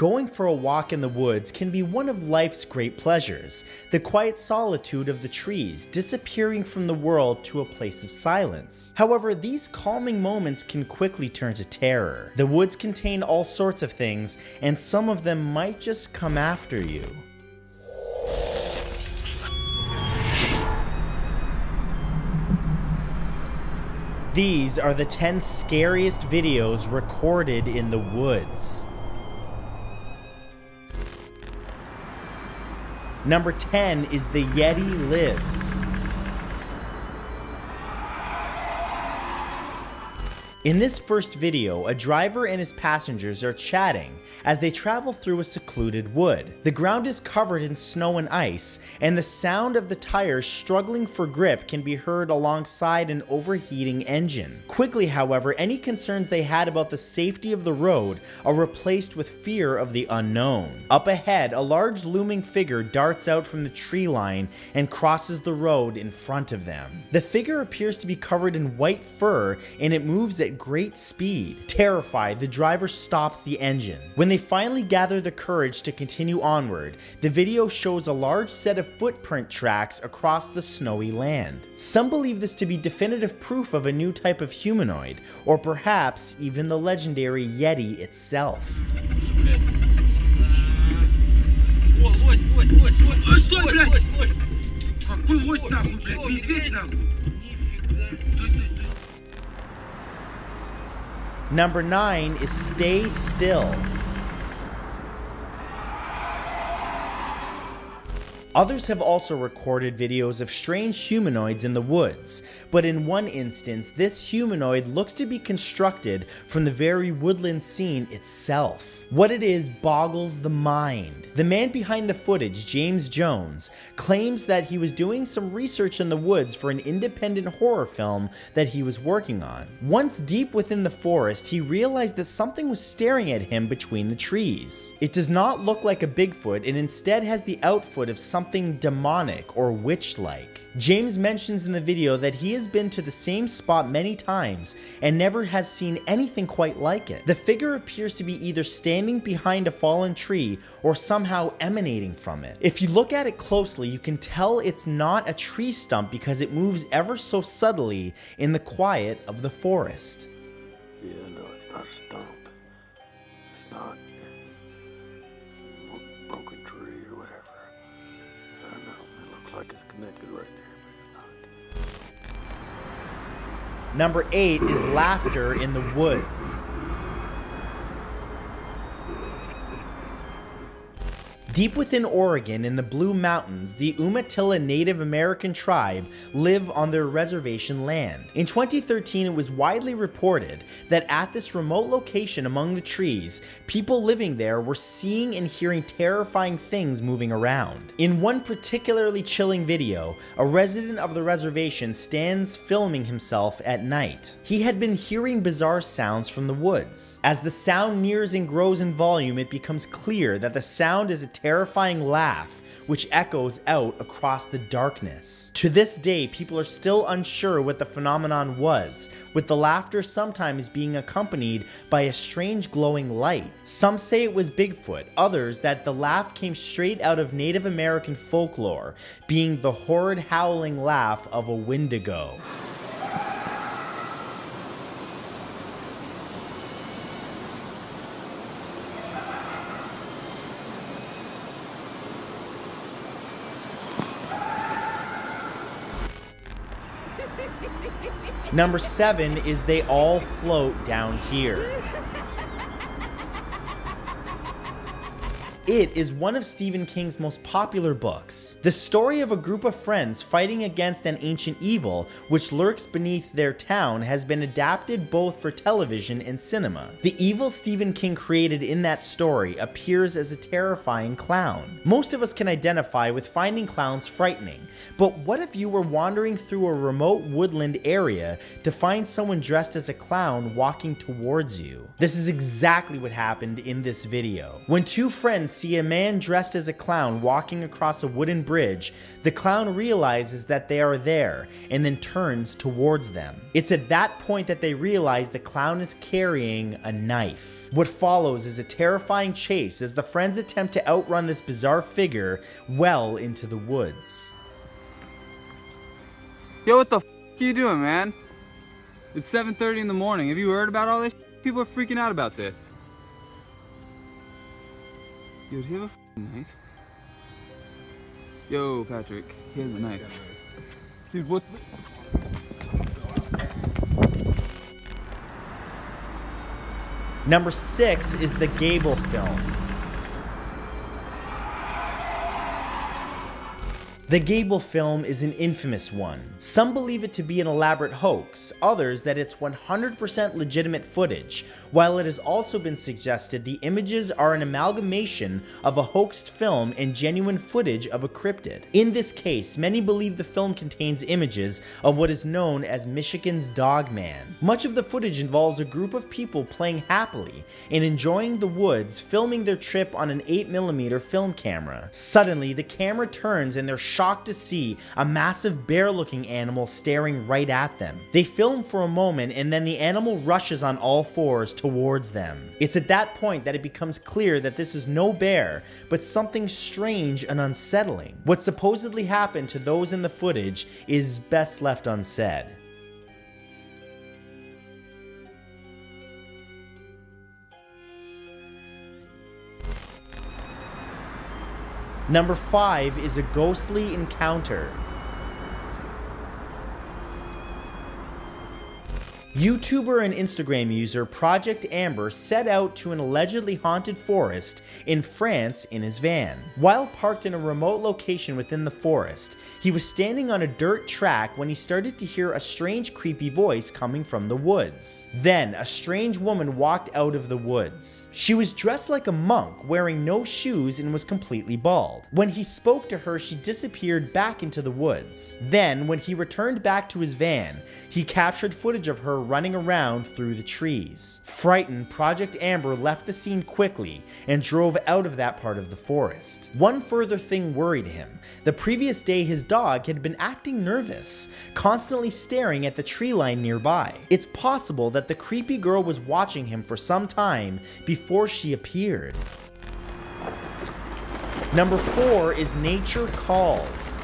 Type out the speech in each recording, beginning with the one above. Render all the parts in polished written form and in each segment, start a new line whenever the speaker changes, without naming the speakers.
Going for a walk in the woods can be one of life's great pleasures, the quiet solitude of the trees, disappearing from the world to a place of silence. However, these calming moments can quickly turn to terror. The woods contain all sorts of things, and some of them might just come after you. These are the 10 scariest videos recorded in the woods. Number 10 is The Yeti Lives. In this first video, a driver and his passengers are chatting as they travel through a secluded wood. The ground is covered in snow and ice, and the sound of the tires struggling for grip can be heard alongside an overheating engine. Quickly, however, any concerns they had about the safety of the road are replaced with fear of the unknown. Up ahead, a large looming figure darts out from the tree line and crosses the road in front of them. The figure appears to be covered in white fur, and it moves at great speed. Terrified, the driver stops the engine. When they finally gather the courage to continue onward, the video shows a large set of footprint tracks across the snowy land. Some believe this to be definitive proof of a new type of humanoid, or perhaps even the legendary Yeti itself. Number 9 is Stay Still. Others have also recorded videos of strange humanoids in the woods, but in one instance, this humanoid looks to be constructed from the very woodland scene itself. What it is boggles the mind. The man behind the footage, James Jones, claims that he was doing some research in the woods for an independent horror film that he was working on. Once deep within the forest, he realized that something was staring at him between the trees. It does not look like a Bigfoot and instead has the outfit of something demonic or witch-like. James mentions in the video that he has been to the same spot many times and never has seen anything quite like it. The figure appears to be either standing behind a fallen tree or somehow emanating from it. If you look at it closely, you can tell it's not a tree stump because it moves ever so subtly in the quiet of the forest.
Yeah, no, it's not a stump. It's not a broken tree or whatever. I don't know. It looks like it's connected right there, but it's not.
Number 8 is Laughter in the Woods. Deep within Oregon in the Blue Mountains, the Umatilla Native American tribe live on their reservation land. In 2013, it was widely reported that at this remote location among the trees, people living there were seeing and hearing terrifying things moving around. In one particularly chilling video, a resident of the reservation stands filming himself at night. He had been hearing bizarre sounds from the woods. As the sound nears and grows in volume, it becomes clear that the sound is a terrifying laugh which echoes out across the darkness. To this day, people are still unsure what the phenomenon was, with the laughter sometimes being accompanied by a strange glowing light. Some say it was Bigfoot, others that the laugh came straight out of Native American folklore, being the horrid howling laugh of a Wendigo. Number 7 is They All Float Down Here. It is one of Stephen King's most popular books. The story of a group of friends fighting against an ancient evil which lurks beneath their town has been adapted both for television and cinema. The evil Stephen King created in that story appears as a terrifying clown. Most of us can identify with finding clowns frightening, but what if you were wandering through a remote woodland area to find someone dressed as a clown walking towards you? This is exactly what happened in this video. When two friends friends see a man dressed as a clown walking across a wooden bridge, the clown realizes that they are there and then turns towards them. It's at that point that they realize the clown is carrying a knife. What follows is a terrifying chase as the friends attempt to outrun this bizarre figure well into the woods.
Yo, what the f are you doing, man? It's 7:30 in the morning. Have you heard about all this? People are freaking out about this. Yo, does he have a f***ing knife? Yo, Patrick, he has a knife. Dude, what?
Number 6 is the Gable film. The Gable film is an infamous one. Some believe it to be an elaborate hoax, others that it's 100% legitimate footage, while it has also been suggested the images are an amalgamation of a hoaxed film and genuine footage of a cryptid. In this case, many believe the film contains images of what is known as Michigan's Dog Man. Much of the footage involves a group of people playing happily and enjoying the woods, filming their trip on an 8mm film camera. Suddenly, the camera turns and they're shocked to see a massive bear-looking animal staring right at them. They film for a moment and then the animal rushes on all fours towards them. It's at that point that it becomes clear that this is no bear, but something strange and unsettling. What supposedly happened to those in the footage is best left unsaid. Number 5 is a ghostly encounter. YouTuber and Instagram user Project Amber set out to an allegedly haunted forest in France in his van. While parked in a remote location within the forest, he was standing on a dirt track when he started to hear a strange creepy voice coming from the woods. Then, a strange woman walked out of the woods. She was dressed like a monk, wearing no shoes and was completely bald. When he spoke to her, she disappeared back into the woods. Then, when he returned back to his van, he captured footage of her running around through the trees. Frightened, Project Amber left the scene quickly and drove out of that part of the forest. One further thing worried him. The previous day, his dog had been acting nervous, constantly staring at the tree line nearby. It's possible that the creepy girl was watching him for some time before she appeared. Number 4 is Nature Calls.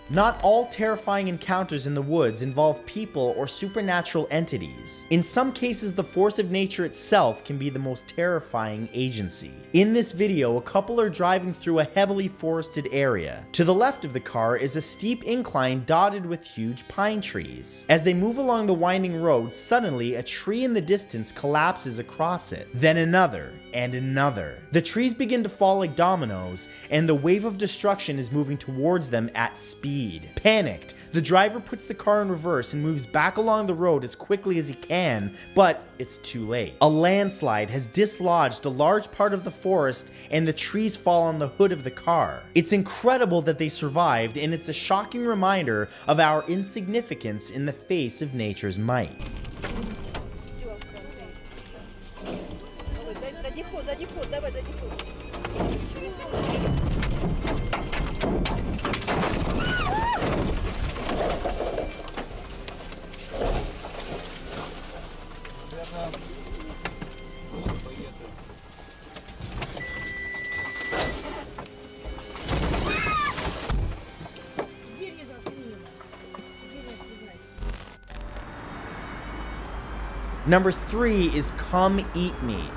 Not all terrifying encounters in the woods involve people or supernatural entities. In some cases, the force of nature itself can be the most terrifying agency. In this video, a couple are driving through a heavily forested area. To the left of the car is a steep incline dotted with huge pine trees. As they move along the winding road, suddenly a tree in the distance collapses across it. Then another, and another. The trees begin to fall like dominoes, and the wave of destruction is moving towards them at speed. Panicked, the driver puts the car in reverse and moves back along the road as quickly as he can, but it's too late. A landslide has dislodged a large part of the forest and the trees fall on the hood of the car. It's incredible that they survived, and it's a shocking reminder of our insignificance in the face of nature's might. Number 3 is Come Eat Me.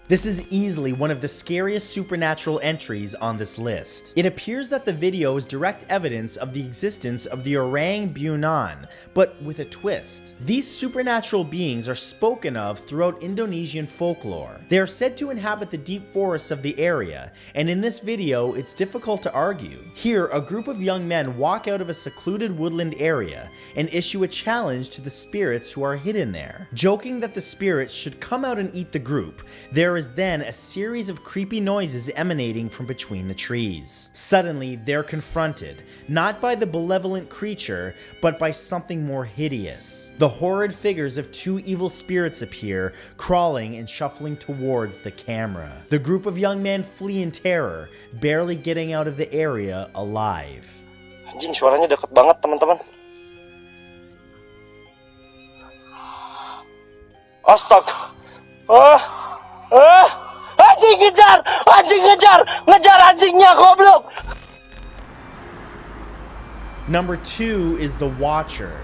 This is easily one of the scariest supernatural entries on this list. It appears that the video is direct evidence of the existence of the Orang Buanan, but with a twist. These supernatural beings are spoken of throughout Indonesian folklore. They are said to inhabit the deep forests of the area, and in this video, it's difficult to argue. Here, a group of young men walk out of a secluded woodland area and issue a challenge to the spirits who are hidden there. Joking that the spirits should come out and eat the group, there there is then a series of creepy noises emanating from between the trees. Suddenly, they're confronted, not by the malevolent creature, but by something more hideous. The horrid figures of two evil spirits appear, crawling and shuffling towards the camera. The group of young men flee in terror, barely getting out of the area alive.
Anjing, suaranya deket banget, teman-teman. Astaga. Anjing ngejar! Anjing ngejar! Ngejar anjingnya, goblok!
Number 2 is The Watcher.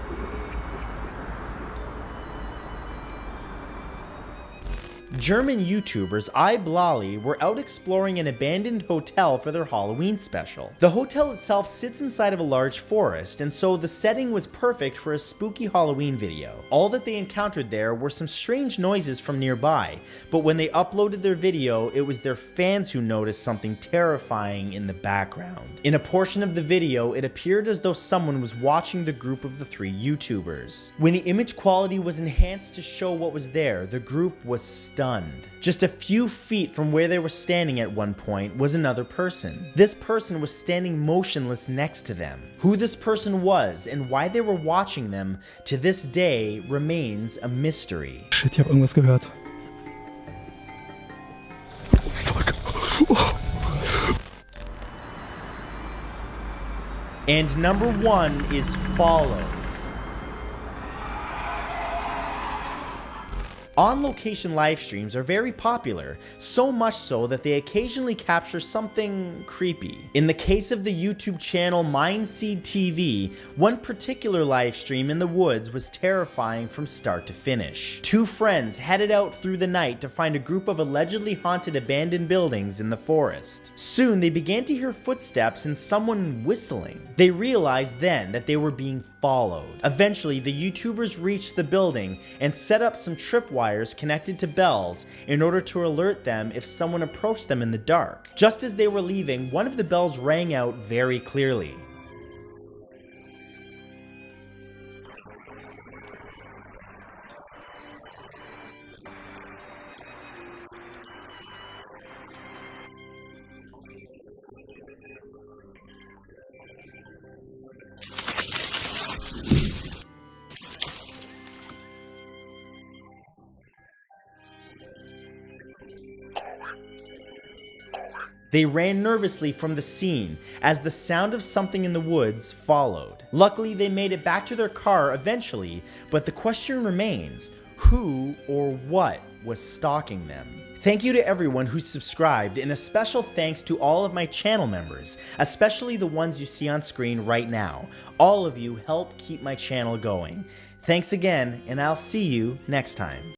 German YouTubers iBlali were out exploring an abandoned hotel for their Halloween special. The hotel itself sits inside of a large forest, and so the setting was perfect for a spooky Halloween video. All that they encountered there were some strange noises from nearby, but when they uploaded their video, it was their fans who noticed something terrifying in the background. In a portion of the video, it appeared as though someone was watching the group of the 3 YouTubers. When the image quality was enhanced to show what was there, the group was stunned. Just a few feet from where they were standing at one point was another person. This person was standing motionless next to them. Who this person was and why they were watching them to this day remains a mystery.
Shit, ich hab irgendwas gehört. Fuck.
And number 1 is Follow. On-location live streams are very popular, so much so that they occasionally capture something creepy. In the case of the YouTube channel Mindseed TV, one particular live stream in the woods was terrifying from start to finish. 2 friends headed out through the night to find a group of allegedly haunted abandoned buildings in the forest. Soon they began to hear footsteps and someone whistling. They realized then that they were being followed. Eventually, the YouTubers reached the building and set up some tripwires connected to bells in order to alert them if someone approached them in the dark. Just as they were leaving, one of the bells rang out very clearly. They ran nervously from the scene as the sound of something in the woods followed. Luckily, they made it back to their car eventually, but the question remains, who or what was stalking them? Thank you to everyone who subscribed, and a special thanks to all of my channel members, especially the ones you see on screen right now. All of you help keep my channel going. Thanks again, and I'll see you next time.